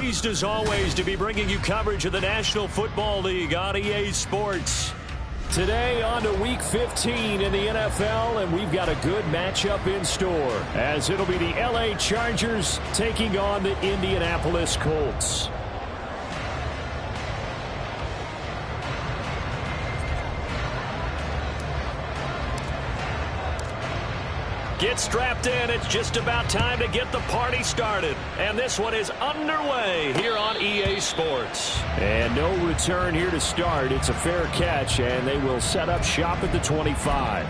pleased as always to be bringing you coverage of the National Football League on EA Sports. Today on to Week 15 in the NFL, and we've got a good matchup in store, as it'll be the LA Chargers taking on the Indianapolis Colts. Get strapped in. It's just about time to get the party started. And this one is underway here on EA Sports. And no return here to start. It's a fair catch, and they will set up shop at the 25.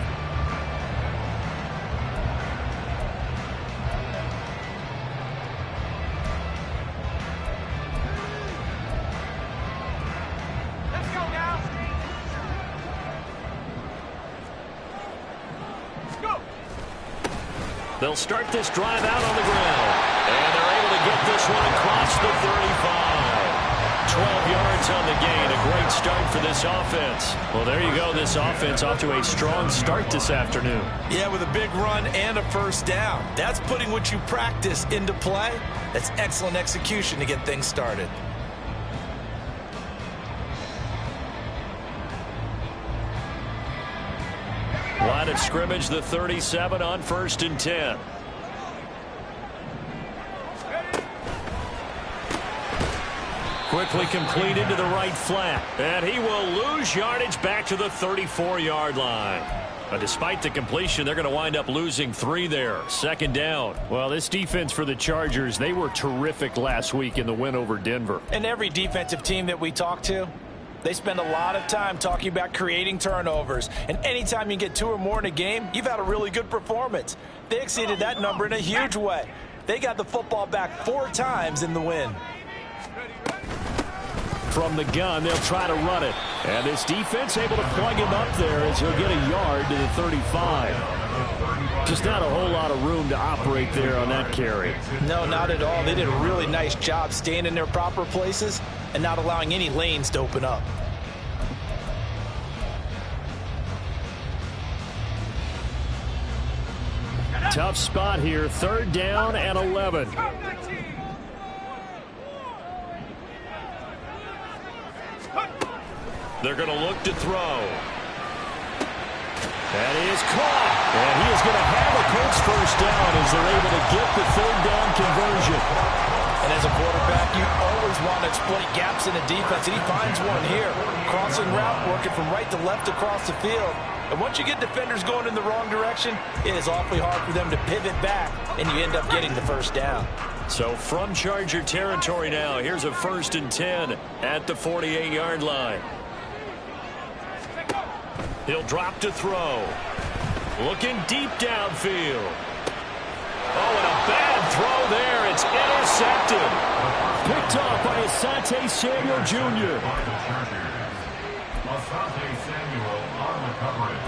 They'll start this drive out on the ground. And they're able to get this one across the 35. 12 yards on the gain. A great start for this offense. Well, there you go. This offense off to a strong start this afternoon. Yeah, with a big run and a first down. That's putting what you practice into play. That's excellent execution to get things started. Line of scrimmage, the 37 on 1st and 10. Quickly complete into the right flat. And he will lose yardage back to the 34-yard line. But despite the completion, they're going to wind up losing 3 there. 2nd down. Well, this defense for the Chargers, they were terrific last week in the win over Denver. And every defensive team that we talk to, they spend a lot of time talking about creating turnovers. And anytime you get 2 or more in a game, you've had a really good performance. They exceeded that number in a huge way. They got the football back 4 times in the win. From the gun, they'll try to run it. And this defense able to plug him up there as he'll get a yard to the 35. Just not a whole lot of room to operate there on that carry. No, not at all. They did a really nice job staying in their proper places and not allowing any lanes to open up. Tough spot here. 3rd down and 11. They're going to look to throw. That is caught. And he is going to have a Colts first down as they're able to get the 3rd down conversion. And as a quarterback, you always want to exploit gaps in the defense, and he finds one here. Crossing route, working from right to left across the field. And once you get defenders going in the wrong direction, it is awfully hard for them to pivot back, and you end up getting the first down. So from Charger territory now, here's a 1st and 10 at the 48-yard line. He'll drop to throw. Looking deep downfield. Oh, and a bad throw there. It's intercepted. Picked off by Asante Samuel Jr. Asante Samuel on the coverage.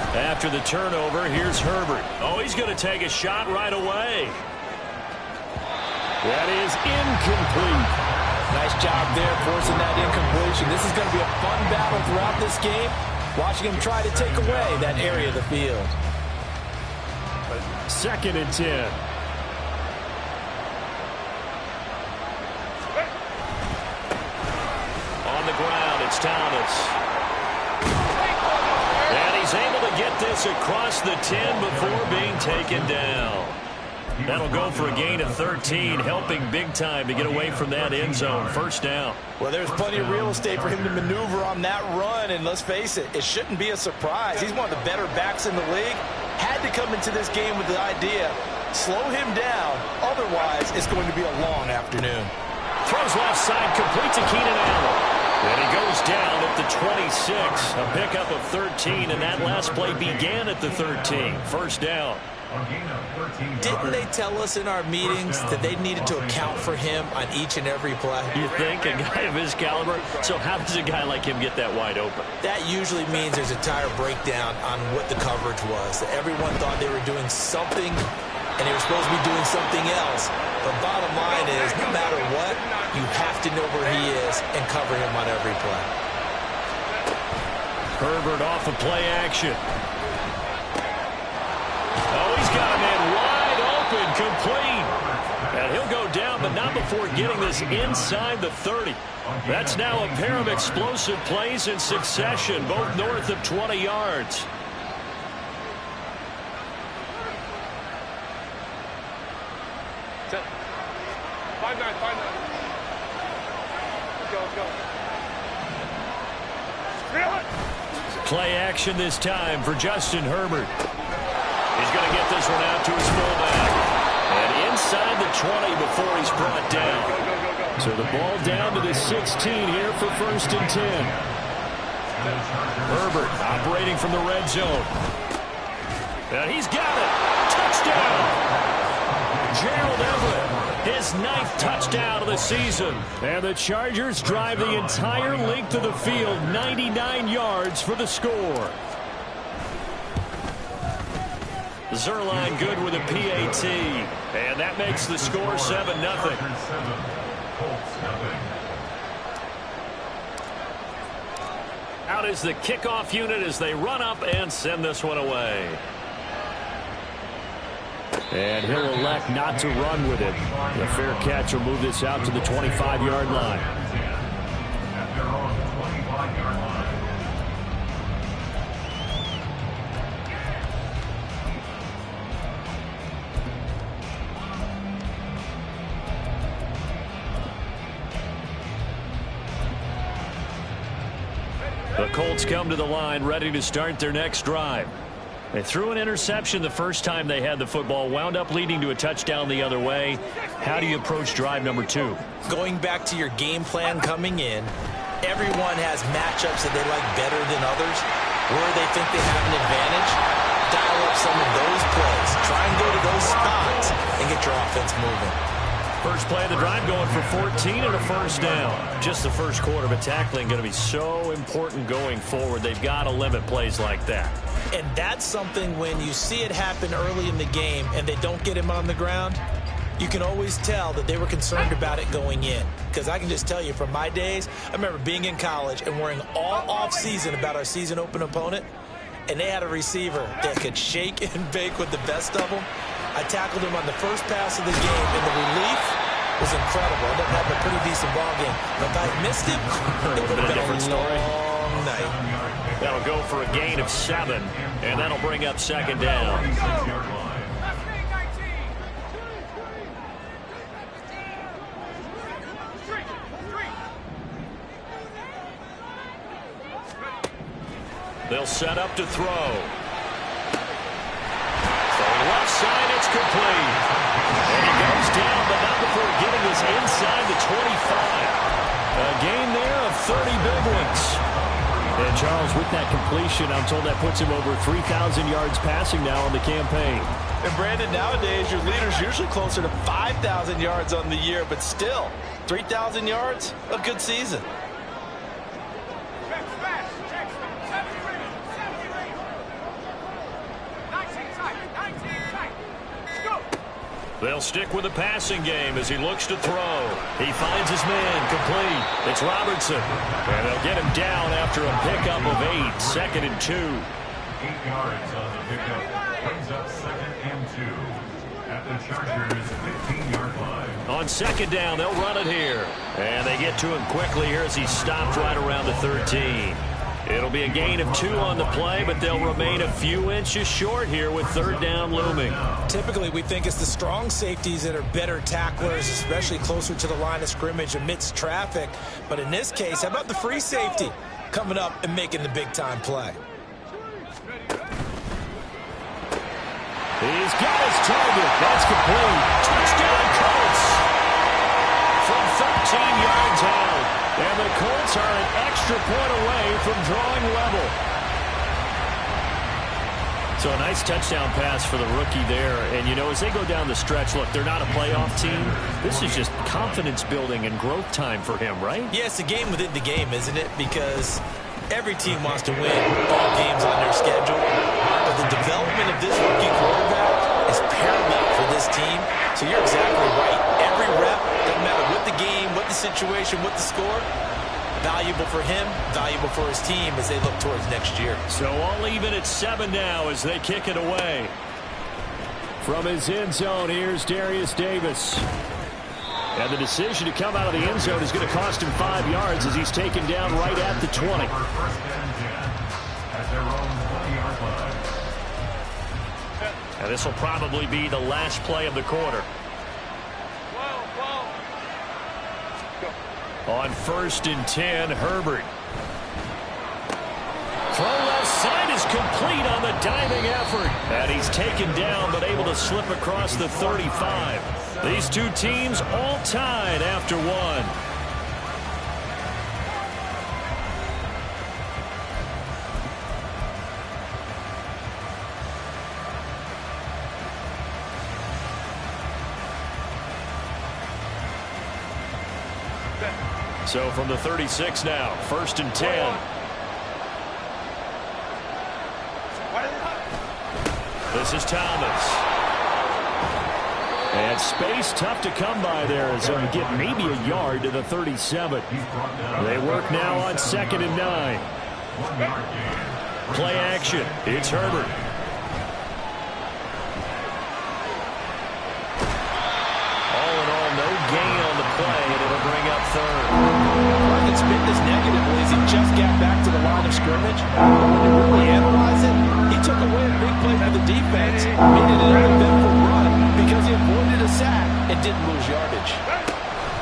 After the turnover, here's Herbert. Oh, he's going to take a shot right away. That is incomplete. Nice job there forcing that incompletion. This is going to be a fun battle throughout this game. Watching him try to take away that area of the field. 2nd and 10. On the ground, it's Thomas. And he's able to get this across the 10 before being taken down. That'll go for a gain of 13, helping big time to get away from that end zone. 1st down. Well, there's plenty of real estate for him to maneuver on that run, and let's face it, it shouldn't be a surprise. He's one of the better backs in the league. Had to come into this game with the idea, slow him down, otherwise it's going to be a long afternoon. Throws left side, complete to Keenan Allen. And he goes down at the 26. A pickup of 13, and that last play began at the 13. 1st down. Didn't they tell us in our meetings that they needed to account for him on each and every play? You think? A guy of his caliber? So how does a guy like him get that wide open? That usually means there's a entire breakdown on what the coverage was. That everyone thought they were doing something and they were supposed to be doing something else. But bottom line is, no matter what, you have to know where he is and cover him on every play. Herbert off of play action. Oh, he's got a man wide open, complete. And he'll go down, but not before getting this inside the 30. That's now a pair of explosive plays in succession, both north of 20 yards. Play action this time for Justin Herbert. He's going to get this one out to his fullback. And inside the 20 before he's brought down. So the ball down to the 16 here for 1st and 10. Herbert operating from the red zone. And he's got it. Touchdown. Gerald Everett, his 9th touchdown of the season. And the Chargers drive the entire length of the field, 99 yards for the score. Zerline good with a PAT. And that makes the score 7-0. Out is the kickoff unit as they run up and send this one away. And he'll elect not to run with it. The fair catch will move this out to the 25-yard line. At their own 25-yard line. The Colts come to the line ready to start their next drive. They threw an interception the first time they had the football, wound up leading to a touchdown the other way. How do you approach drive number 2? Going back to your game plan coming in, everyone has matchups that they like better than others. Where they think they have an advantage, dial up some of those plays. Try and go to those spots and get your offense moving. First play of the drive going for 14 and a first down. Just the first quarter, but tackling going to be so important going forward. They've got to limit plays like that. And that's something when you see it happen early in the game and they don't get him on the ground, you can always tell that they were concerned about it going in. Because I can just tell you from my days, I remember being in college and worrying all off season about our season open opponent, and they had a receiver that could shake and bake with the best of them. I tackled him on the first pass of the game, and the relief was incredible. I ended up having a pretty decent ball game. But if I had missed him, it would have been a different story. long night. That'll go for a gain of 7, and that'll bring up 2nd down. They'll set up to throw. Left side, it's complete. And he goes down, but not before getting us inside the 25. A gain there of 30 big ones. And Charles, with that completion, I'm told that puts him over 3,000 yards passing now on the campaign. And Brandon, nowadays your leader's usually closer to 5,000 yards on the year, but still, 3,000 yards, a good season. They'll stick with the passing game as he looks to throw. He finds his man complete. It's Robertson. And they'll get him down after a pickup of 8. 2nd and 2. 8 yards on the pickup. Brings up 2nd and 2. At the Chargers' 15-yard line. On 2nd down, they'll run it here. And they get to him quickly here as he stopped right around the 13. It'll be a gain of 2 on the play, but they'll remain a few inches short here with 3rd down looming. Typically, we think it's the strong safeties that are better tacklers, especially closer to the line of scrimmage amidst traffic. But in this case, how about the free safety coming up and making the big-time play? He's got his target. That's complete. Touchdown, Colts. From 13 yards out. And the Colts are an extra point away from drawing level. So a nice touchdown pass for the rookie there. And, you know, as they go down the stretch, look, they're not a playoff team. This is just confidence building and growth time for him, right? Yeah, it's a game within the game, isn't it? Because every team wants to win all games on their schedule. But the development of this rookie quarterback is paramount for this team. So you're exactly right. Every rep, doesn't matter what the game, what the situation, what the score, valuable for him, valuable for his team as they look towards next year. So all even at 7 now as they kick it away. From his end zone, here's Darius Davis. And the decision to come out of the end zone is going to cost him 5 yards as he's taken down right at the 20. First and 10 at their own 20-yard line. And this will probably be the last play of the quarter. On 1st and 10, Herbert. Throw left side is complete on the diving effort. And he's taken down but able to slip across the 35. These two teams all tied after one. So from the 36 now, 1st and 10. This is Thomas. And space tough to come by there as they get maybe a yard to the 37. They work now on 2nd and 9. Play action. It's Herbert. All in all, no gain on the play, and it'll bring up 3rd. It's been this negatively as he just got back to the line of scrimmage. But when you really analyze it, he took away a big play for the defense, made it an uneventful run because he avoided a sack and didn't lose yardage.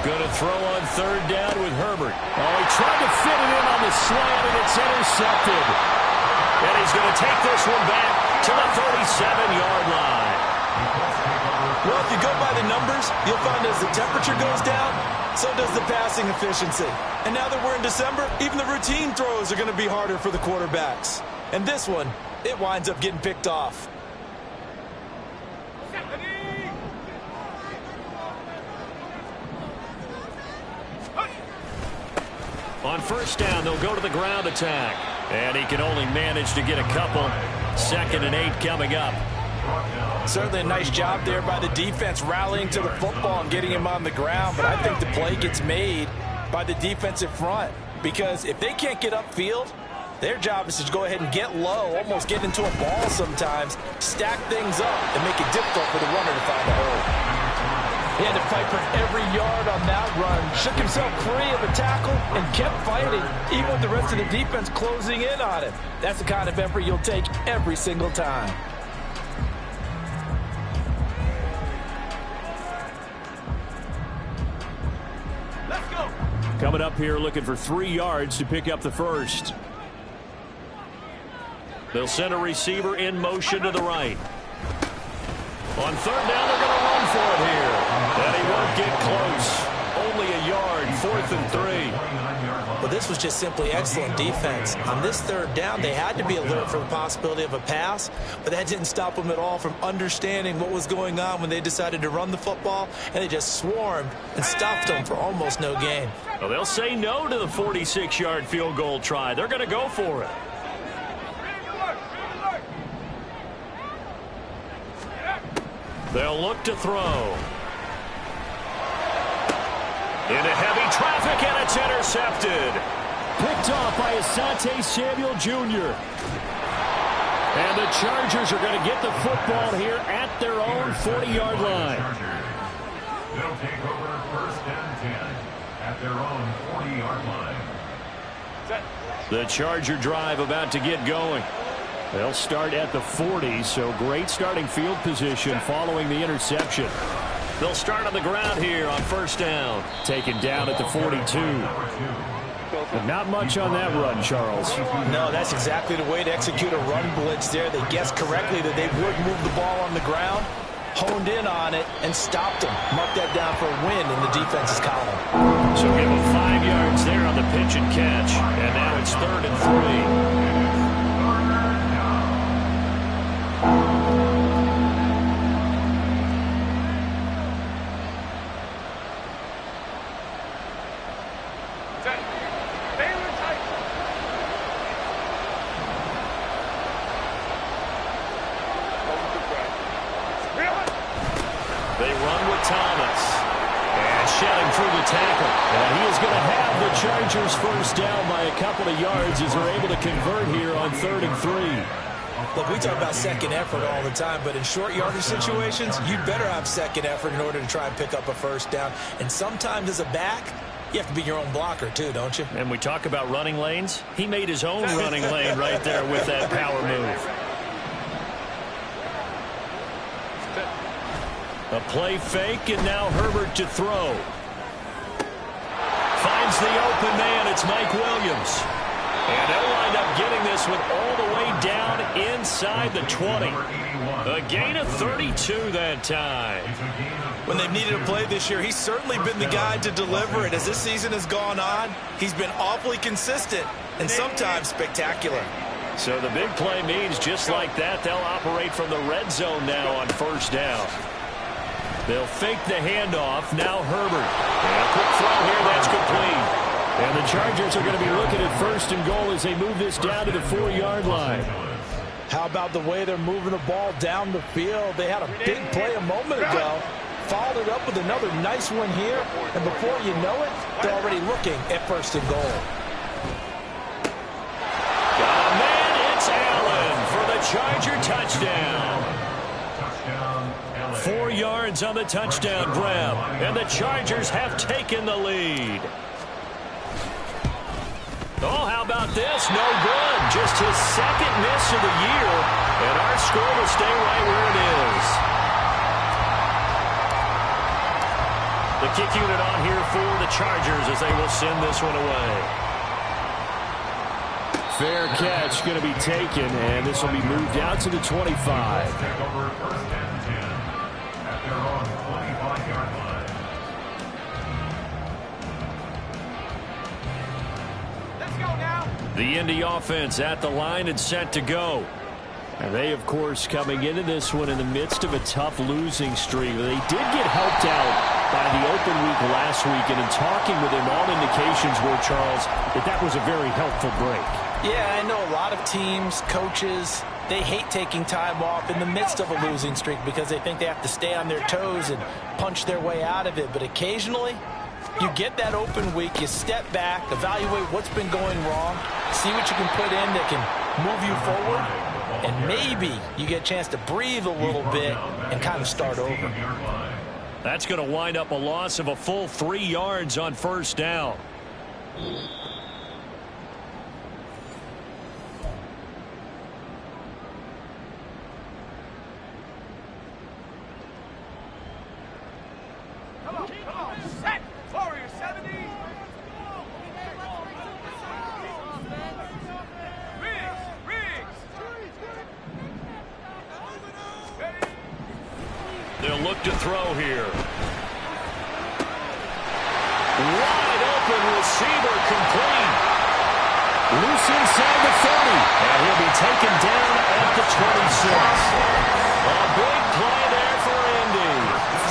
Going to throw on 3rd down with Herbert. Oh, he tried to fit it in on the slant, and it's intercepted. And he's going to take this one back to the 37-yard line. Well, if you go by the numbers, you'll find as the temperature goes down, so does the passing efficiency. And now that we're in December, even the routine throws are going to be harder for the quarterbacks. And this one, it winds up getting picked off. On 1st down, they'll go to the ground attack. And he can only manage to get a couple. 2nd and 8 coming up. Certainly a nice job there by the defense rallying to the football and getting him on the ground. But I think the play gets made by the defensive front. Because if they can't get upfield, their job is to go ahead and get low, almost get into a ball sometimes, stack things up, and make it difficult for the runner to find a hole. He had to fight for every yard on that run, shook himself free of the tackle, and kept fighting, even with the rest of the defense closing in on him. That's the kind of effort you'll take every single time. Let's go. Coming up here looking for 3 yards to pick up the 1st. They'll send a receiver in motion to the right. On 3rd down, they're going to run for it here. And he won't get close. Only a yard, 4th and 3. Well, this was just simply excellent defense. On this 3rd down, they had to be alert for the possibility of a pass, but that didn't stop them at all from understanding what was going on when they decided to run the football, and they just swarmed and stopped them for almost no gain. Well, they'll say no to the 46-yard field goal try. They're going to go for it. They'll look to throw. Into heavy traffic, and it's intercepted. Picked off by Asante Samuel Jr. And the Chargers are going to get the football here at their own 40-yard line. They'll take over 1st and 10 at their own 40-yard line. The Charger drive about to get going. They'll start at the 40, so great starting field position following the interception. They'll start on the ground here on 1st down. Taken down at the 42. But not much on that run, Charles. No, that's exactly the way to execute a run blitz there. They guessed correctly that they would move the ball on the ground, honed in on it, and stopped them. Mark that down for a win in the defense's column. So give them 5 yards there on the pitch and catch. And now it's 3rd and 3. shedding through the tackle. And he is going to have the Chargers first down by a couple of yards as they're able to convert here on 3rd and 3. Look, we talk about second effort all the time, but in short yardage situations, you better have second effort in order to try and pick up a first down. And sometimes as a back, you have to be your own blocker too, don't you? And we talk about running lanes. He made his own running lane right there with that power move. A play fake, and now Herbert to throw. Finds the open man. It's Mike Williams. And they'll wind up getting this one all the way down inside the 20. A gain of 32 that time. When they've needed a play this year, he's certainly been the guy to deliver it. As this season has gone on, he's been awfully consistent and sometimes spectacular. So the big play means just like that, they'll operate from the red zone now on first down. They'll fake the handoff. Now Herbert. And a quick throw here. That's complete. And the Chargers are going to be looking at 1st and goal as they move this down to the 4-yard line. How about the way they're moving the ball down the field? They had a big play a moment ago. Followed it up with another nice one here. And before you know it, they're already looking at 1st and goal. Got a man. It's Allen for the Charger touchdown. 4 yards on the touchdown grab. And the Chargers have taken the lead. Oh, how about this? No good. Just his 2nd miss of the year. And our score will stay right where it is. The kick unit on here for the Chargers as they will send this one away. Fair catch going to be taken, and this will be moved out to the 25. Take over 1st and 10 at their own 25-yard line. The Indy offense at the line and set to go. And they, of course, coming into this one in the midst of a tough losing streak. They did get helped out by the open week last week, and in talking with him, all indications were, Charles, that was a very helpful break. Yeah, I know a lot of teams, coaches, they hate taking time off in the midst of a losing streak because they think they have to stay on their toes and punch their way out of it. But occasionally, you get that open week, you step back, evaluate what's been going wrong, see what you can put in that can move you forward, and maybe you get a chance to breathe a little bit and kind of start over. That's going to wind up a loss of a full 3 yards on first down. They'll look to throw here. Wide open receiver complete. Loose inside the 30. And he'll be taken down at the 26. A big play there for Indy.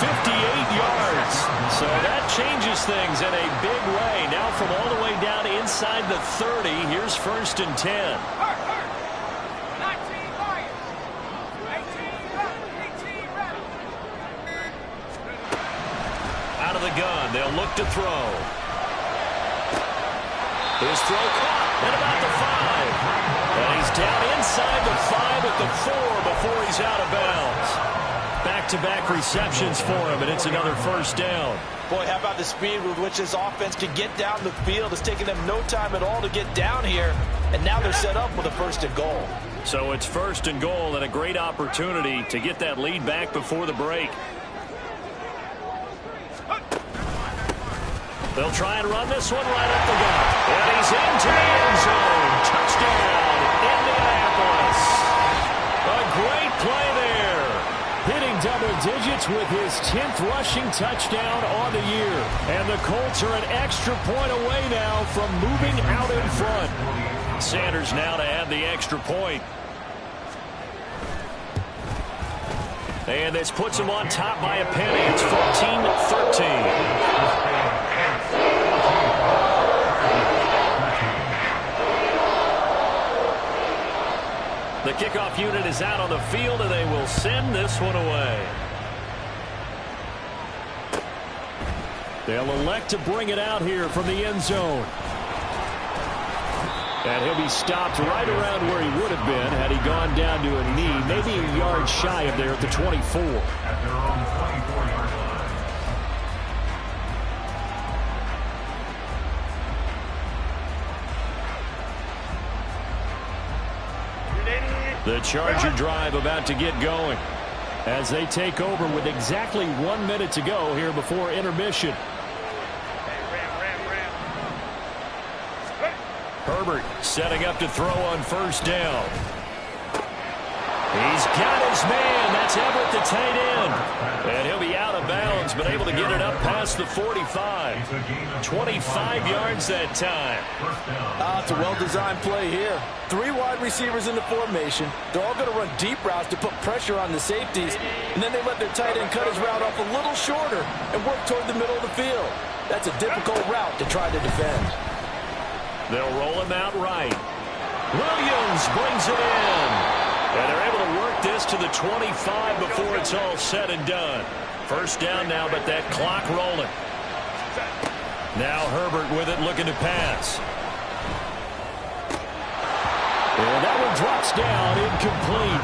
58 yards. So that changes things in a big way. Now from all the way down inside the 30, here's 1st and 10. Gun. They'll look to throw. His throw caught at about the 5. And he's down inside the 5 at the 4 before he's out of bounds. Back-to-back receptions for him, and it's another first down. Boy, how about the speed with which this offense can get down the field? It's taking them no time at all to get down here, and now they're set up with a 1st and goal. So it's 1st and goal and a great opportunity to get that lead back before the break. They'll try and run this one right up the gut. And he's into the end zone. Touchdown, Indianapolis. A great play there. Hitting double digits with his 10th rushing touchdown on the year. And the Colts are an extra point away now from moving out in front. Sanders now to add the extra point. And this puts him on top by a penny. It's 14-13. The kickoff unit is out on the field, and they will send this one away. They'll elect to bring it out here from the end zone. And he'll be stopped right around where he would have been had he gone down to a knee, maybe a yard shy of there at the 24. At their own 24-yard line. The Charger drive about to get going as they take over with exactly 1 minute to go here before intermission. Herbert setting up to throw on first down. He's got his man. That's Everett, the tight end. And he'll be out of bounds, but able to get it up past the 45. 25 yards that time. It's a well-designed play here. 3 wide receivers in the formation. They're all going to run deep routes to put pressure on the safeties. And then they let their tight end cut his route off a little shorter and work toward the middle of the field. That's a difficult route to try to defend. They'll roll him out right. Williams brings it in. And they're able to work this to the 25 before it's all said and done. First down now, but that clock rolling. Now Herbert with it, looking to pass. And that one drops down, incomplete.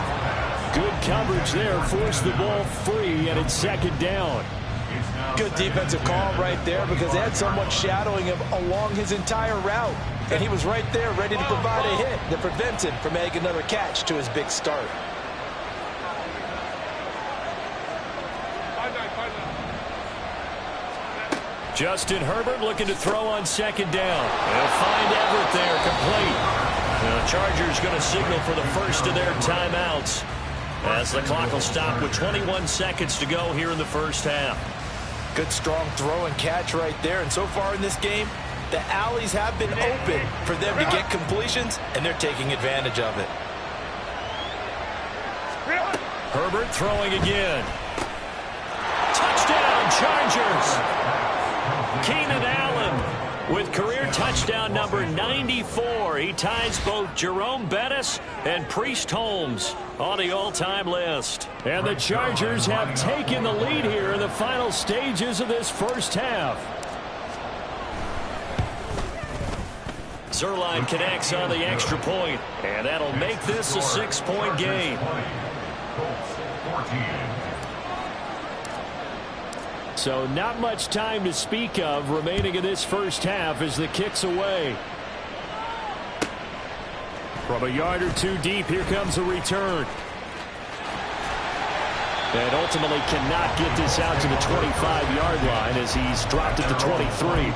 Good coverage there, forced the ball free, and it's second down. Good defensive call right there because they had someone shadowing him along his entire route. And he was right there ready to provide a hit that prevents him from making another catch to his big start. Justin Herbert looking to throw on second down. They'll find Everett there, complete. The Chargers going to signal for the first of their timeouts as the clock will stop with 21 seconds to go here in the first half. Good strong throw and catch right there. And so far in this game, the alleys have been open for them to get completions, and they're taking advantage of it. Herbert throwing again. Touchdown, Chargers! Keenan Allen with career touchdown number 94. He ties both Jerome Bettis and Priest Holmes on the all-time list. And the Chargers have taken the lead here in the final stages of this first half. Zerline connects on the extra point, and that'll make this a 6-point game. So not much time to speak of remaining in this first half as the kick's away. From a yard or two deep, here comes a return. And ultimately cannot get this out to the 25-yard line as he's dropped at the 23.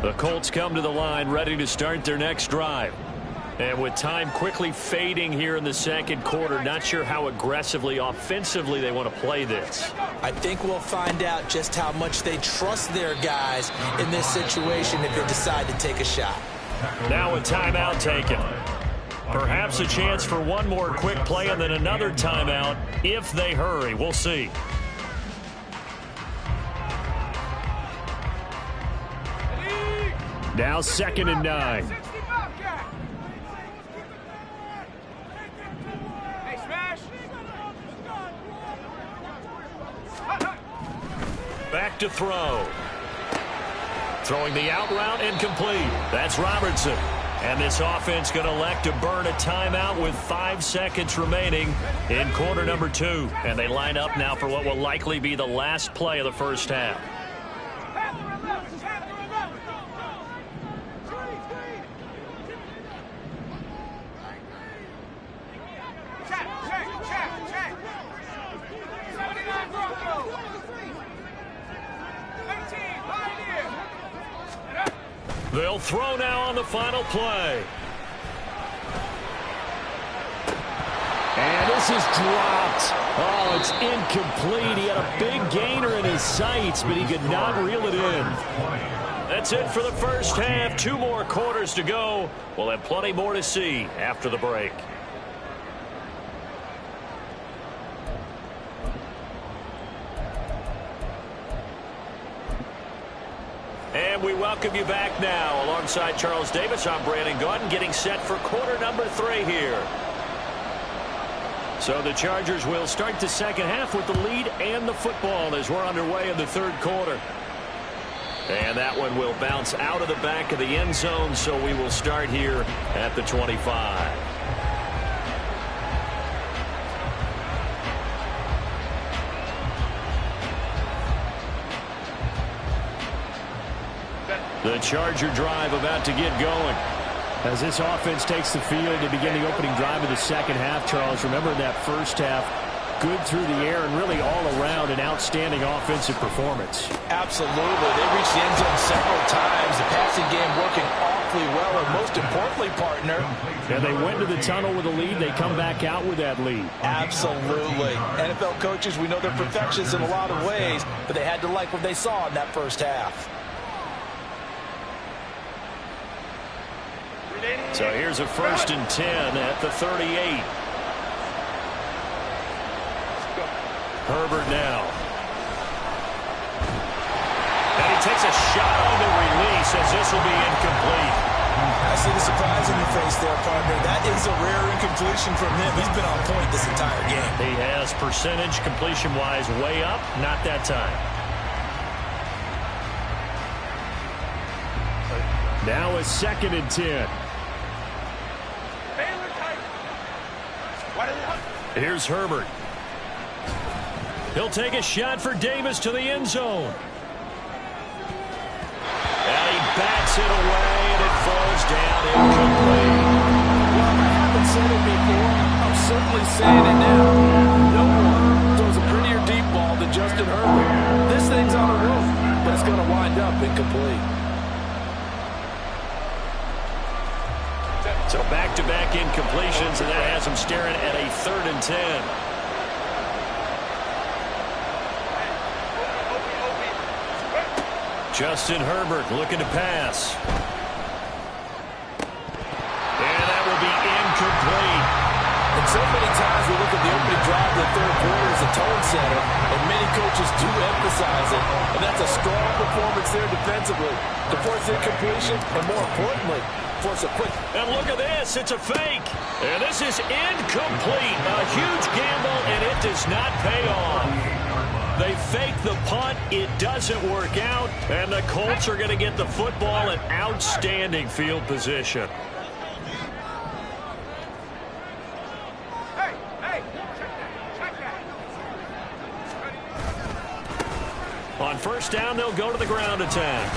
The Colts come to the line ready to start their next drive. And with time quickly fading here in the second quarter, not sure how aggressively, offensively they want to play this. I think we'll find out just how much they trust their guys in this situation if they decide to take a shot. Now a timeout taken. Perhaps a chance for one more quick play and then another timeout if they hurry. We'll see. Now 2nd and 9. Back to throw. Throwing the out route incomplete. That's Robertson. And this offense going to elect to burn a timeout with 5 seconds remaining in quarter number 2. And they line up now for what will likely be the last play of the first half. They'll throw now on the final play. And this is dropped. Oh, it's incomplete. He had a big gainer in his sights, but he could not reel it in. That's it for the first half. 2 more quarters to go. We'll have plenty more to see after the break. And we welcome you back now. Alongside Charles Davis, I'm Brandon Gaudin, getting set for quarter number 3 here. So the Chargers will start the second half with the lead and the football as we're underway in the third quarter. And that one will bounce out of the back of the end zone, so we will start here at the 25. The Charger drive about to get going. As this offense takes the field to begin the opening drive of the second half, Charles, remember in that first half, good through the air and really all around an outstanding offensive performance. Absolutely. They reached the end zone several times. The passing game working awfully well, and most importantly, partner. And they went to the tunnel with a lead. They come back out with that lead. Absolutely. NFL coaches, we know they're perfectionists in a lot of ways, but they had to like what they saw in that first half. So here's a 1st and 10 at the 38. Herbert now. And he takes a shot on the release as this will be incomplete. I see the surprise in your face there, partner. That is a rare incompletion from him. He's been on point this entire game. He has percentage completion-wise way up, not that time. Now a 2nd and 10. Here's Herbert. He'll take a shot for Davis to the end zone. And he bats it away, and it falls down incomplete. Well, I haven't said it before. I'm certainly saying it now. No one throws a prettier deep ball than Justin Herbert. This thing's on a roof, but it's going to wind up incomplete. So back-to-back incompletions, and that has him staring at a 3rd and 10. Justin Herbert looking to pass. And that will be incomplete. And so many times we look at the opening drive of the third quarter as a tone setter, and many coaches do emphasize it. And that's a strong performance there defensively to force incompletion, and more importantly, force a quick. And look at this. It's a fake. And this is incomplete. A huge gamble, and it does not pay off. They fake the punt. It doesn't work out. And the Colts are going to get the football in outstanding field position. On 1st down, they'll go to the ground attack.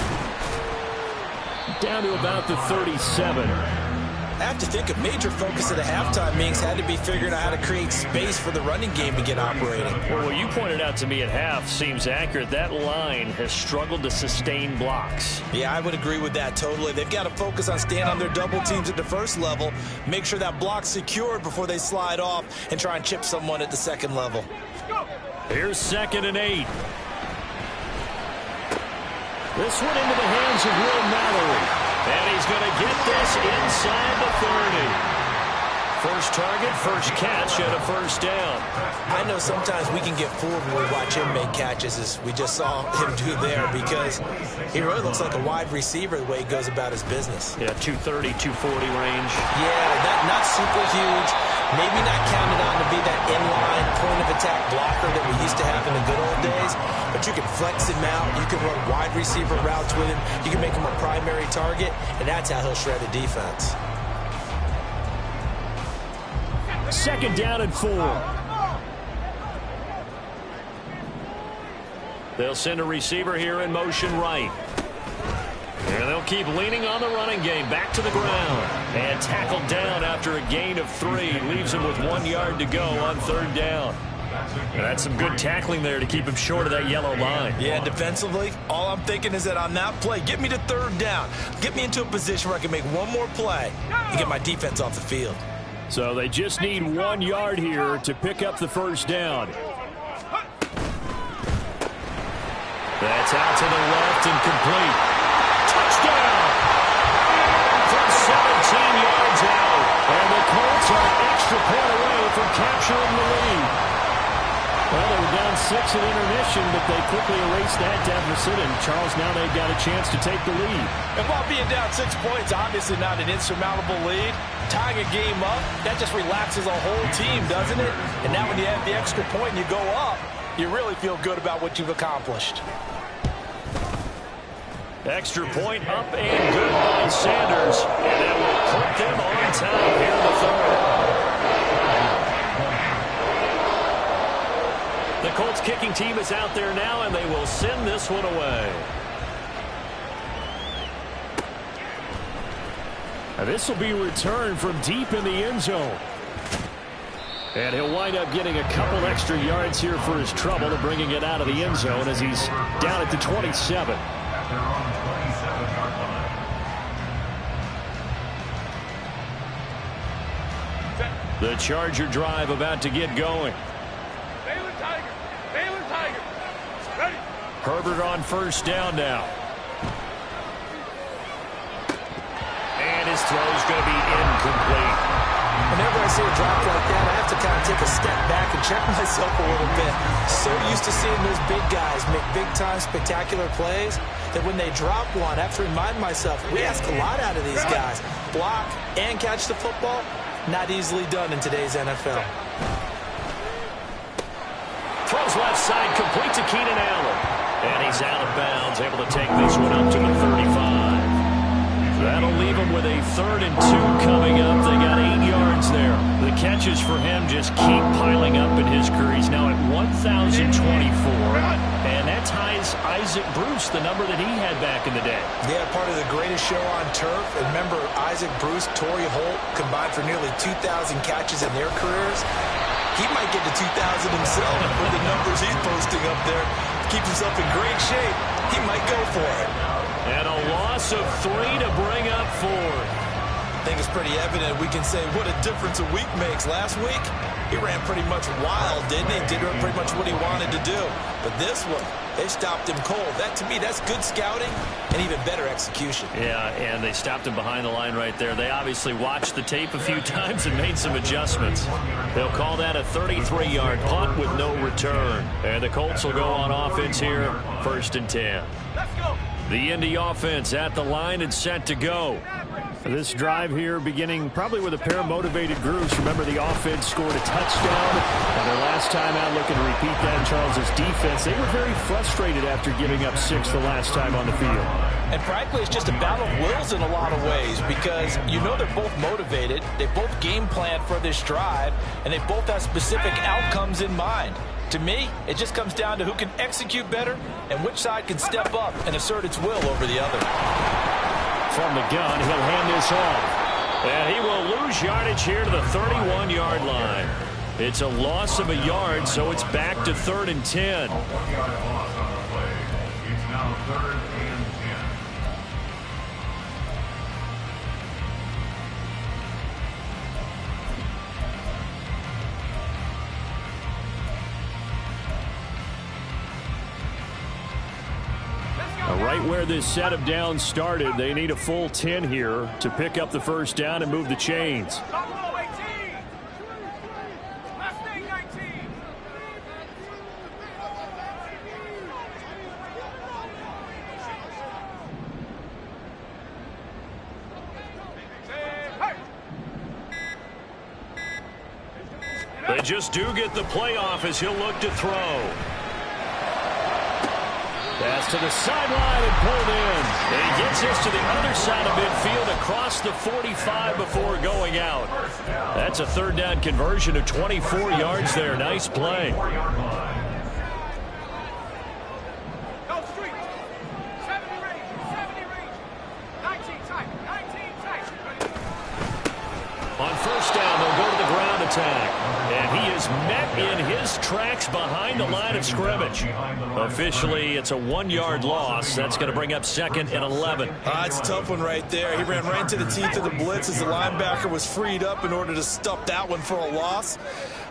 Down to about the 37. I have to think a major focus of the halftime meetings had to be figuring out how to create space for the running game to get operating. Well, what you pointed out to me at half seems accurate. That line has struggled to sustain blocks. Yeah, I would agree with that totally. They've got to focus on staying on their double teams at the first level, make sure that block's secured before they slide off, and try and chip someone at the second level. Here's 2nd and 8. This one into the hands of Will Mallory. And he's going to get this inside the 30. First target, first catch, and a 1st down. I know sometimes we can get fooled when we watch him make catches, as we just saw him do there, because he really looks like a wide receiver the way he goes about his business. Yeah, 230, 240 range. Yeah, not super huge. Maybe not counted on to be that inline point-of-attack blocker that we used to have in the good old days, but you can flex him out. You can run wide receiver routes with him. You can make him a primary target, and that's how he'll shred a defense. 2nd down and 4. They'll send a receiver here in motion right. And they'll keep leaning on the running game. Back to the ground. And tackled down after a gain of 3. Leaves him with 1 yard to go on 3rd down. And that's some good tackling there to keep him short of that yellow line. Yeah, defensively, all I'm thinking is that on that play, get me to 3rd down. Get me into a position where I can make one more play and get my defense off the field. So they just need 1 yard here to pick up the 1st down. That's out to the left and complete. Touchdown! From 17 yards out. And the Colts are an extra point away from capturing the lead. Well, they were down 6 at intermission, but they quickly erased that deficit, and Charles, now they've got a chance to take the lead. And while being down 6 points, obviously not an insurmountable lead, tying a game up, that just relaxes a whole team, doesn't it? And now when you have the extra point and you go up, you really feel good about what you've accomplished. Extra point up and good by Sanders, and that will put them on top here in the third. The Colts kicking team is out there now, and they will send this one away. And this will be returned from deep in the end zone. And he'll wind up getting a couple extra yards here for his trouble to bringing it out of the end zone as he's down at the 27. They're on the 27-yard line. The Charger drive about to get going. Herbert on first down now. And his throw is going to be incomplete. Whenever I see a drop like that, I have to kind of take a step back and check myself a little bit. So used to seeing those big guys make big-time spectacular plays that when they drop one, I have to remind myself, we ask a lot out of these guys. Block and catch the football, not easily done in today's NFL. Throws left side, complete to Keenan Allen. And he's out of bounds, able to take this one up to the 35. That'll leave him with a 3rd and 2 coming up. They got 8 yards there. The catches for him just keep piling up in his career. He's now at 1,024. And that ties Isaac Bruce, the number that he had back in the day. Yeah, part of the greatest show on turf. And remember, Isaac Bruce, Torrey Holt combined for nearly 2,000 catches in their careers. He might get to 2,000 himself with the numbers he's posting up there. Keep himself in great shape. He might go for it. And a loss of 3 to bring up 4. I think it's pretty evident. We can say what a difference a week makes. Last week, he ran pretty much wild, didn't he? Did pretty much what he wanted to do. But this one, they stopped him cold. That, to me, that's good scouting and even better execution. Yeah, and they stopped him behind the line right there. They obviously watched the tape a few times and made some adjustments. They'll call that a 33-yard punt with no return. And the Colts will go on offense here, 1st and 10. Let's go. The Indy offense at the line and set to go. This drive here beginning probably with a pair of motivated groups. Remember, the offense scored a touchdown. And their last time out, looking to repeat that in Charles's defense. They were very frustrated after giving up 6 the last time on the field. And frankly, it's just a battle of wills in a lot of ways because you know they're both motivated. They both game plan for this drive, and they both have specific outcomes in mind. To me, it just comes down to who can execute better and which side can step up and assert its will over the other. From the gun, he'll hand this off. And he will lose yardage here to the 31-yard line. It's a loss of a yard, so it's back to 3rd and 10. 1-yard loss on the play. It's now 3rd and 10. Right where this set of downs started, they need a full 10 here to pick up the first down and move the chains. They just do get the playoff as he'll look to throw. Pass to the sideline and pulled in. And he gets this to the other side of midfield across the 45 before going out. That's a 3rd down conversion of 24 yards there. Nice play. On first down, they'll go to the ground attack. And he is met in his tracks behind the line of scrimmage. Officially, it's a 1-yard loss. That's going to bring up 2nd and 11. It's a tough one right there. He ran right into the teeth of the blitz as the linebacker was freed up in order to stop that one for a loss.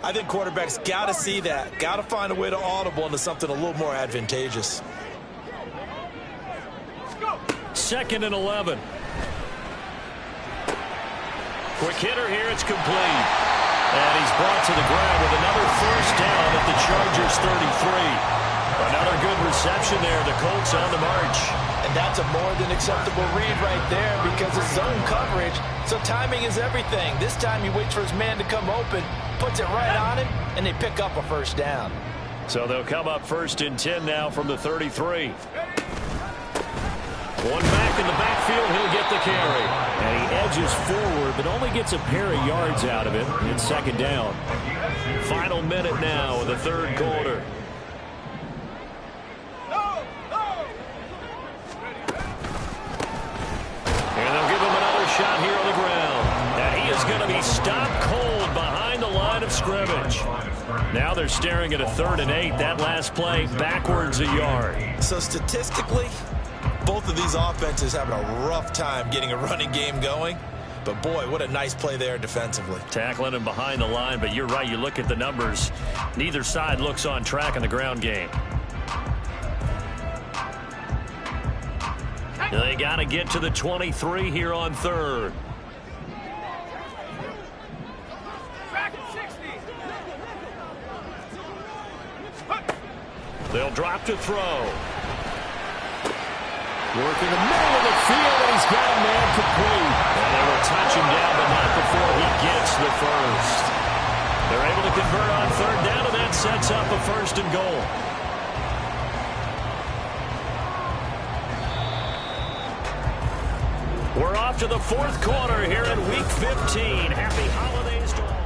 I think quarterbacks got to see that. Got to find a way to audible into something a little more advantageous. 2nd and 11. Quick hitter here, it's complete. And he's brought to the ground with another first down at the Chargers' 33. Another good reception there. The Colts on the march. And that's a more than acceptable read right there because it's zone coverage, so timing is everything. This time he waits for his man to come open, puts it right on him, and they pick up a first down. So they'll come up 1st and 10 now from the 33. One back in the backfield, he'll get the carry. And he edges forward, but only gets a pair of yards out of it. It's 2nd down. Final minute now of the 3rd quarter. And they'll give him another shot here on the ground. And he is going to be stopped cold behind the line of scrimmage. Now they're staring at a 3rd and 8. That last play backwards a yard. So statistically, both of these offenses having a rough time getting a running game going. But, boy, what a nice play there defensively. Tackling him behind the line, but you're right. You look at the numbers. Neither side looks on track in the ground game. They got to get to the 23 here on 3rd. They'll drop to throw. Working the middle of the field, and he's got a man complete. And they will touch him down, but not before he gets the first. They're able to convert on 3rd down, and that sets up a 1st and goal. We're off to the 4th quarter here in Week 15. Happy holidays to all.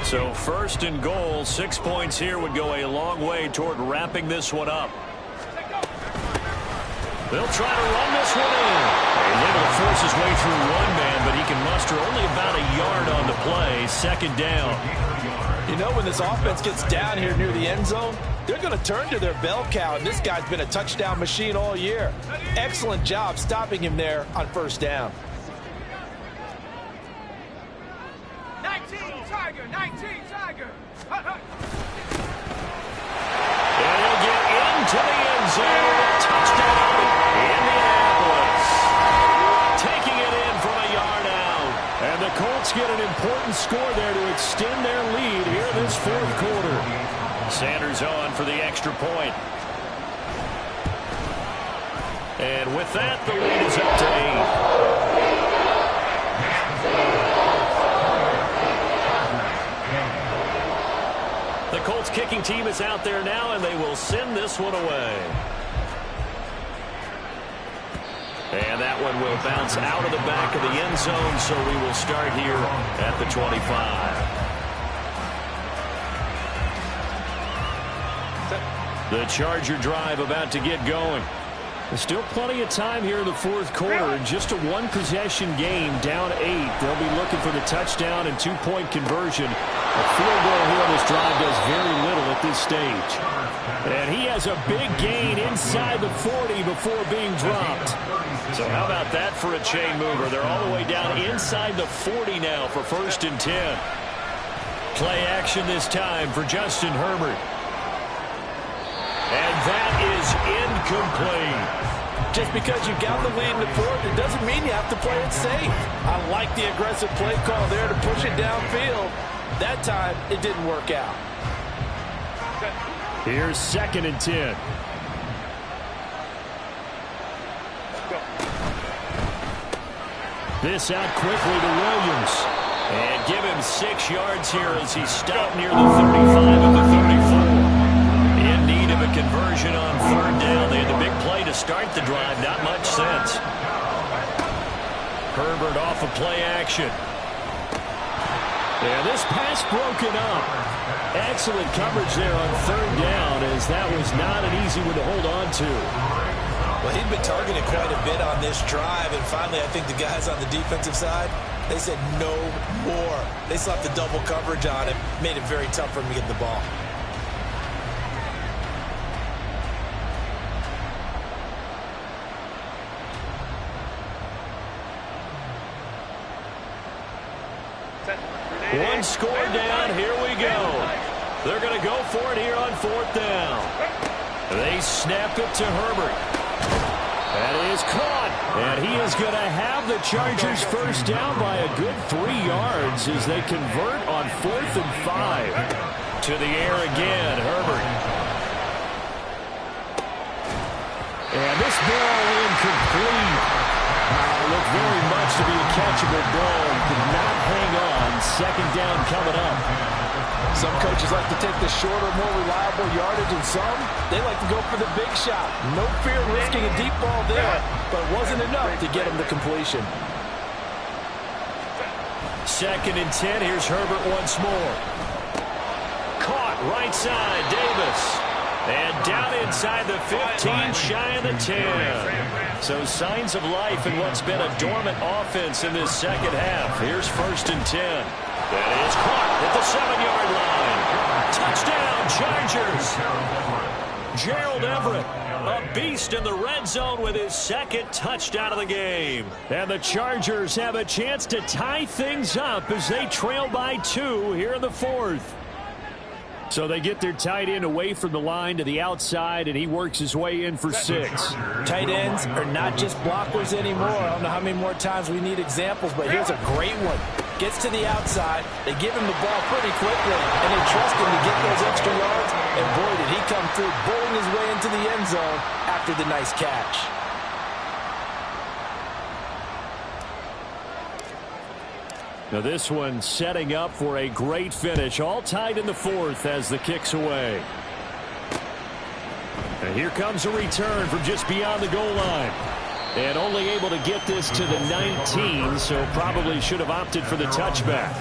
So 1st and goal, 6 points here would go a long way toward wrapping this one up. They'll try to run this one in. He's able to force his way through one man, but he can muster only about a yard on the play. 2nd down. You know, when this offense gets down here near the end zone, they're going to turn to their bell cow, and this guy's been a touchdown machine all year. Excellent job stopping him there on 1st down. 19 Tiger. And he'll get into the end zone. Touchdown, Indianapolis. Taking it in from a yard out. And the Colts get an important score there to extend their lead here in this 4th quarter. Sanders on for the extra point. And with that, the lead is up to 8. The Colts kicking team is out there now, and they will send this one away. And that one will bounce out of the back of the end zone, so we will start here at the 25. The Charger drive about to get going. There's still plenty of time here in the 4th quarter. Just a 1-possession game, down 8. They'll be looking for the touchdown and 2-point conversion. A field goal here on this drive does very little at this stage. And he has a big gain inside the 40 before being dropped. So how about that for a chain mover? They're all the way down inside the 40 now for 1st and 10. Play action this time for Justin Herbert. And that is incomplete. Just because you've got the lead in the 4th, it doesn't mean you have to play it safe. I like the aggressive play call there to push it downfield. That time, it didn't work out. Here's 2nd and 10. This out quickly to Williams. And give him 6 yards here as he stopped near the 35 of the 34. In need of a conversion on 3rd down. They had the big play to start the drive. Not much sense. Herbert off of play action. And this pass broken up. Excellent coverage there on 3rd down, as that was not an easy one to hold on to. Well, he'd been targeted quite a bit on this drive, and finally I think the guys on the defensive side, they said no more. They slapped the double coverage on him, made it very tough for him to get the ball. One score down, here we go. They're going to go for it here on 4th down. They snap it to Herbert. That is caught. And he is going to have the Chargers first down by a good 3 yards as they convert on 4th and 5. To the air again, Herbert. And this ball incomplete. Looked very much to be a catchable ball. Could not hang on. 2nd down coming up. Some coaches like to take the shorter, more reliable yardage, and some, they like to go for the big shot. No fear risking a deep ball there, but it wasn't enough to get him to completion. 2nd and 10. Here's Herbert once more. Caught right side, Davis. And down inside the 15, shy of the 10. So signs of life in what's been a dormant offense in this second half. Here's 1st and 10. That is caught at the 7-yard line. Touchdown, Chargers. Gerald Everett, a beast in the red zone with his 2nd touchdown of the game. And the Chargers have a chance to tie things up as they trail by 2 here in the 4th. So they get their tight end away from the line to the outside, and he works his way in for 6. Tight ends are not just blockers anymore. I don't know how many more times we need examples, but here's a great one. Gets to the outside, they give him the ball pretty quickly, and they trust him to get those extra yards, and boy, did he come through, bowling his way into the end zone after the nice catch. Now this one setting up for a great finish. All tied in the 4th as the kick's away. And here comes a return from just beyond the goal line. And only able to get this to the 19, so probably should have opted for the touchback.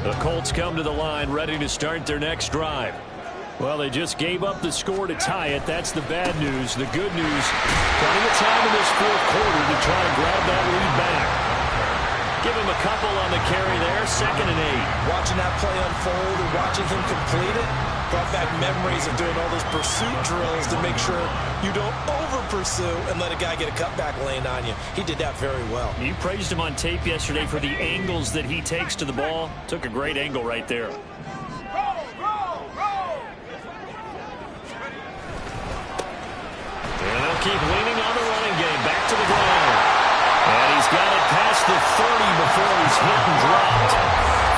The Colts come to the line ready to start their next drive. Well, they just gave up the score to tie it. That's the bad news. The good news, plenty of time in this 4th quarter to try and grab that lead back. Give him a couple on the carry there, 2nd and 8. Watching that play unfold and watching him complete it brought back memories of doing all those pursuit drills to make sure you don't over-pursue and let a guy get a cutback lane on you. He did that very well. You praised him on tape yesterday for the angles that he takes to the ball. Took a great angle right there. And they'll keep leaning on the running game. Back to the ground. And he's got it past the 30 before he's hit and dropped.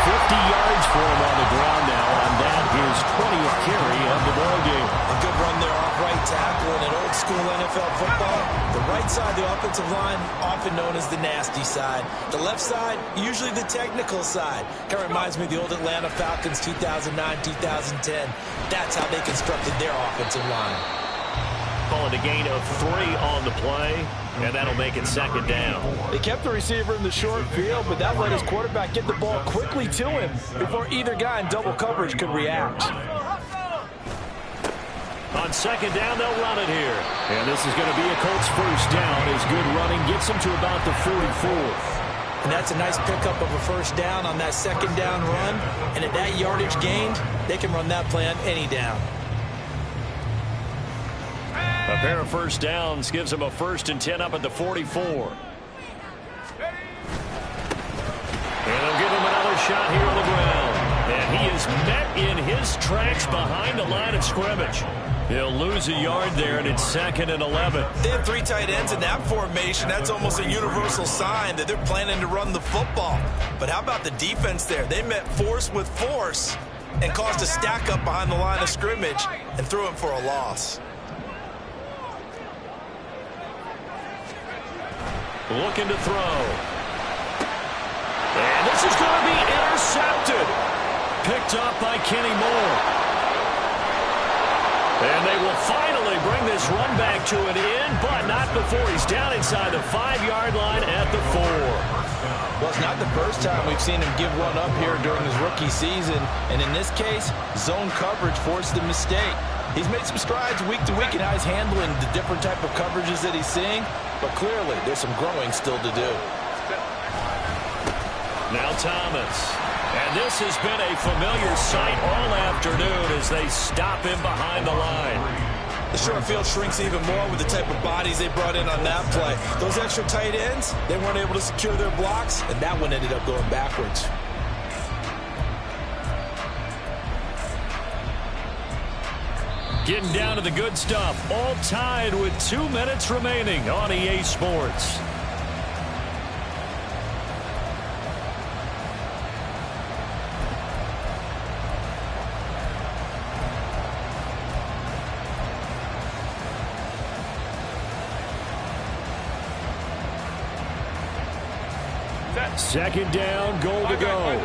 50 yards for him on the ground now on that, his 20th carry of the ball game. A good run there off right tackle in an old school NFL football. The right side, the offensive line, often known as the nasty side. The left side, usually the technical side. Kind of reminds me of the old Atlanta Falcons 2009, 2010. That's how they constructed their offensive line. Call it a gain of 3 on the play, and that'll make it 2nd down. They kept the receiver in the short field, but that let his quarterback get the ball quickly to him before either guy in double coverage could react. On 2nd down, they'll run it here. And this is going to be a Colts first down as good running gets them to about the 44th. And that's a nice pickup of a first down on that 2nd down run. And at that yardage gained, they can run that play on any down. A pair of first downs gives them a 1st and 10 up at the 44. And they'll give him another shot here on the ground. And he is met in his tracks behind the line of scrimmage. He'll lose a yard there, and it's 2nd and 11. They have 3 tight ends in that formation. That's almost a universal sign that they're planning to run the football. But how about the defense there? They met force with force and caused a stack up behind the line of scrimmage and threw him for a loss. Looking to throw. And this is going to be intercepted. Picked up by Kenny Moore. And they will finally bring this run back to an end, but not before he's down inside the 5-yard line at the 4. Well, it's not the first time we've seen him give one up here during his rookie season. And in this case, zone coverage forced the mistake. He's made some strides week to week in how he's handling the different type of coverages that he's seeing. But clearly, there's some growing still to do. Now Thomas. And this has been a familiar sight all afternoon as they stop him behind the line. The short field shrinks even more with the type of bodies they brought in on that play. Those extra tight ends, they weren't able to secure their blocks, and that one ended up going backwards. Getting down to the good stuff. All tied with 2 minutes remaining on EA Sports. Second down, goal to go.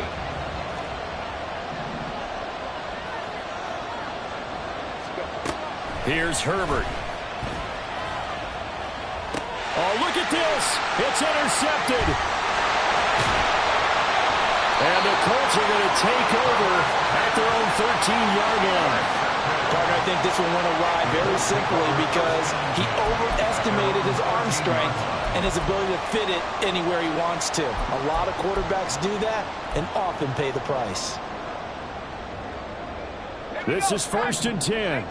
Here's Herbert. Oh, look at this. It's intercepted. And the Colts are going to take over at their own 13-yard line. Partner, I think this one went awry very simply because he overestimated his arm strength and his ability to fit it anywhere he wants to. A lot of quarterbacks do that and often pay the price. This is 1st and 10.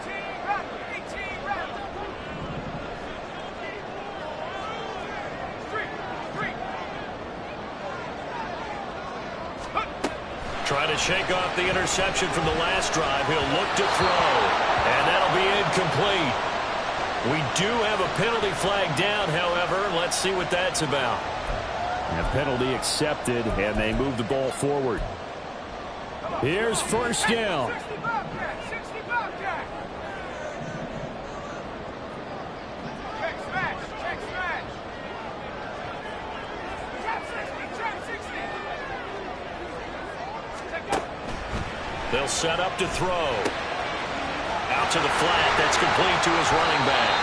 Trying to shake off the interception from the last drive. He'll look to throw, and that'll be incomplete. We do have a penalty flag down, however. Let's see what that's about. A penalty accepted, and they move the ball forward. Here's 1st down. They'll set up to throw. Out to the flat. That's complete to his running back.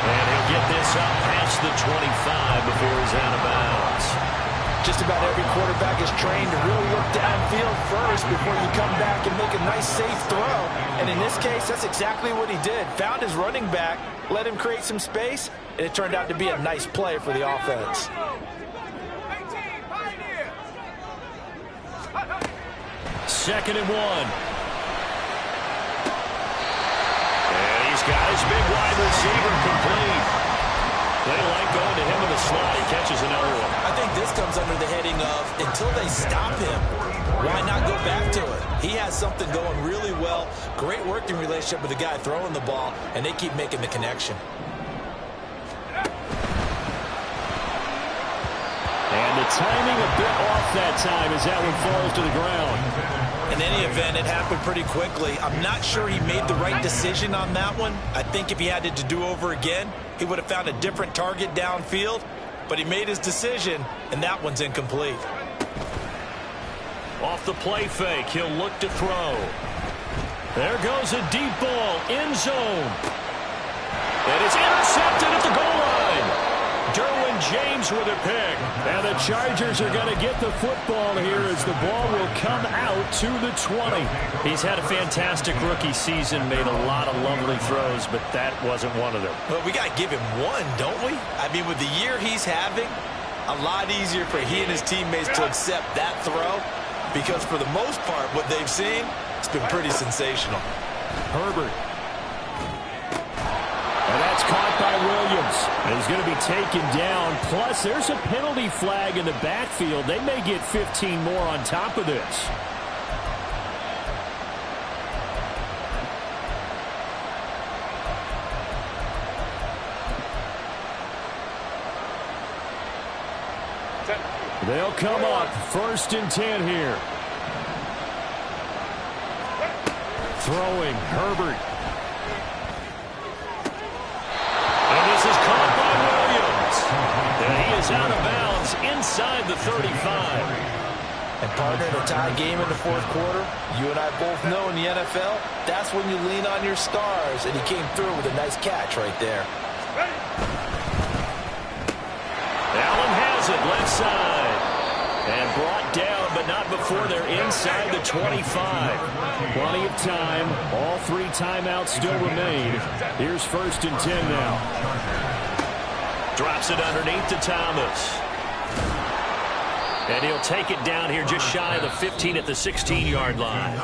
And he'll get this up past the 25 before he's out of bounds. Just about every quarterback is trained to really look downfield first before you come back and make a nice, safe throw. And in this case, that's exactly what he did. Found his running back, let him create some space, and it turned out to be a nice play for the offense. Second and 1. And he's got his big wide receiver complete. They like going to him in the slot. He catches another one. I think this comes under the heading of until they stop him, why not go back to it? He has something going really well. Great working relationship with the guy throwing the ball, and they keep making the connection. And the timing a bit off that time as that one falls to the ground. In any event, it happened pretty quickly. I'm not sure he made the right decision on that one. I think if he had it to do over again, he would have found a different target downfield. But he made his decision, and that one's incomplete. Off the play fake, he'll look to throw. There goes a deep ball, end zone. And it's intercepted at the goal line. Derwin James with a pick. And the Chargers are going to get the football here as the ball will come out to the 20. He's had a fantastic rookie season, made a lot of lovely throws, but that wasn't one of them. Well, we got to give him one, don't we? I mean, with the year he's having, a lot easier for he and his teammates to accept that throw because for the most part, what they've seen, it's been pretty sensational. Herbert. And that's caught by Williams. And he's going to be taken down. Plus, there's a penalty flag in the backfield. They may get 15 more on top of this. They'll come up 1st and 10 here. Throwing, Herbert. And this is caught by Williams. And he is out of bounds inside the 35. And partner, in a tie game in the 4th quarter, you and I both know in the NFL, that's when you lean on your stars. And he came through with a nice catch right there. Allen has it left side. And brought down, but not before they're inside the 25. Plenty of time. All 3 timeouts still remain. Here's 1st and 10 now. Drops it underneath to Thomas. And he'll take it down here just shy of the 15 at the 16-yard line.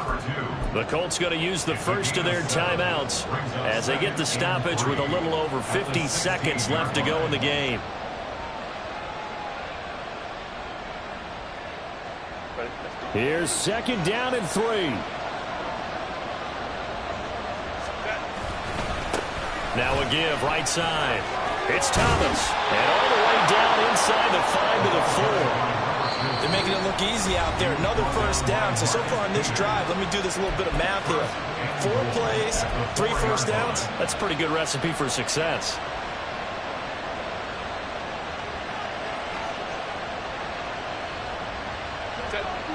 The Colts going to use the first of their timeouts as they get the stoppage with a little over 50 seconds left to go in the game. Here's 2nd down and 3. Now a give, right side. It's Thomas. And all the way down inside the 5 to the 4. They're making it look easy out there. Another first down. So far on this drive, let me do this little bit of math here. 4 plays, 3 first downs. That's a pretty good recipe for success.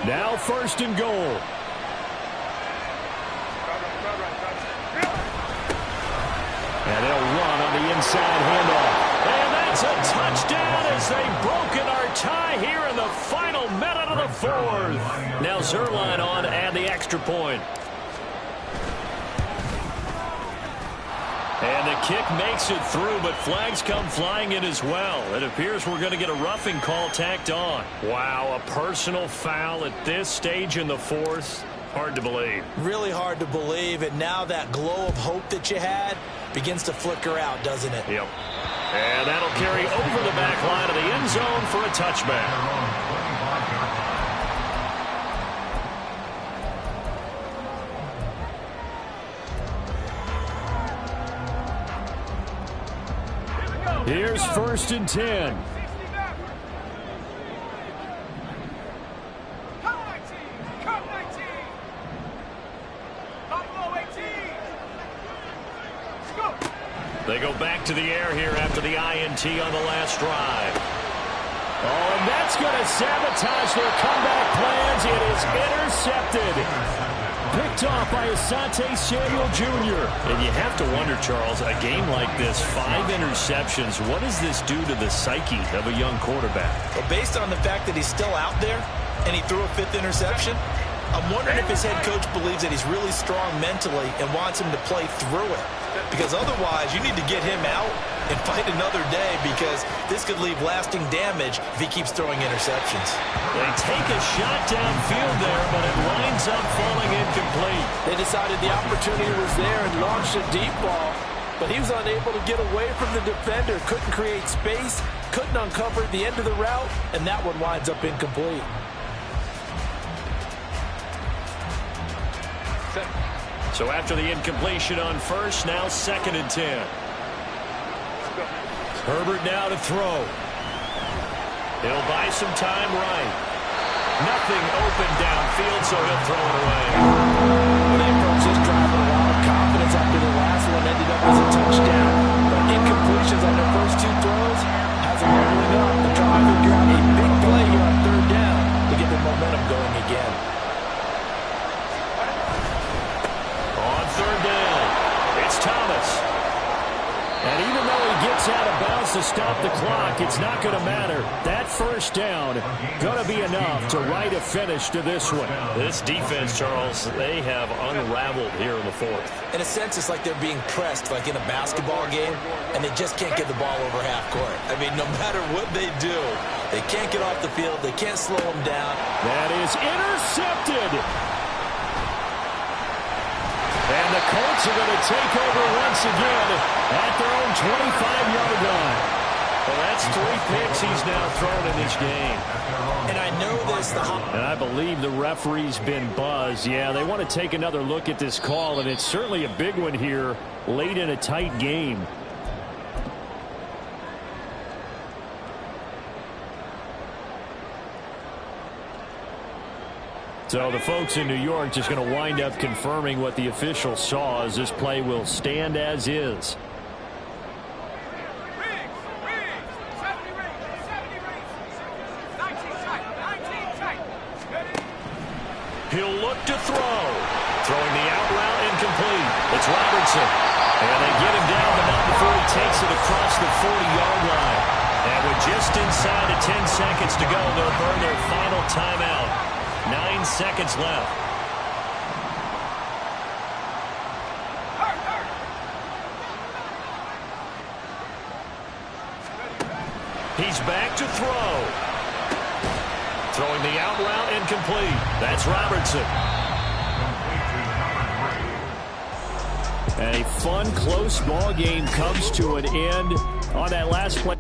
Now 1st and goal. And they'll run on the inside handoff. And that's a touchdown as they've broken our tie here in the final minute of the 4th. Now Zerline on to add the extra point. And the kick makes it through, but flags come flying in as well. It appears we're going to get a roughing call tacked on. Wow, a personal foul at this stage in the 4th. Hard to believe. Really hard to believe, and now that glow of hope that you had begins to flicker out, doesn't it? Yep. And that'll carry over the back line of the end zone for a touchback. Here's 1st and 10. They go back to the air here after the INT on the last drive. Oh, and that's going to sabotage their comeback plans. It is intercepted. Picked off by Asante Samuel Jr. And you have to wonder, Charles, a game like this, 5 interceptions, what does this do to the psyche of a young quarterback? Well, based on the fact that he's still out there and he threw a 5th interception, I'm wondering if his head coach believes that he's really strong mentally and wants him to play through it. Because otherwise, you need to get him out and fight another day, because this could leave lasting damage if he keeps throwing interceptions. They take a shot downfield there, but it winds up falling incomplete. They decided the opportunity was there and launched a deep ball, but he was unable to get away from the defender, couldn't create space, couldn't uncover the end of the route, and that one winds up incomplete. So after the incompletion on 1st, now 2nd and 10. Herbert now to throw. He'll buy some time right. Nothing open downfield, so he'll throw it away. Well, they approached this drive with a lot of confidence after the last one ended up as a touchdown. But incompletions on their first 2 throws has them leveling up. They're trying to figure out a big play here on 3rd down to get the momentum going again. On 3rd down, it's Thomas. And even though he gets out of bounds to stop the clock, it's not going to matter. That 1st down going to be enough to write a finish to this one. This defense, Charles, they have unraveled here in the 4th. In a sense, it's like they're being pressed, like in a basketball game, and they just can't get the ball over half court. I mean, no matter what they do, they can't get off the field. They can't slow them down. That is intercepted. And the Colts are going to take over once again at their own 25-yard line. Well, that's 3 picks he's now thrown in this game. And I know this. And I believe the referee's been buzzed. Yeah, they want to take another look at this call, and it's certainly a big one here late in a tight game. So the folks in New York just going to wind up confirming what the official saw, as this play will stand as is. He'll look to throw. Throwing the out route incomplete. It's Robertson. And they get him down, but not before he takes it across the 40-yard line. And with just inside of 10 seconds to go, they'll burn their final timeout. 9 seconds left. He's back to throw. Throwing the out route incomplete. That's Robertson. And a fun, close ball game comes to an end on that last play.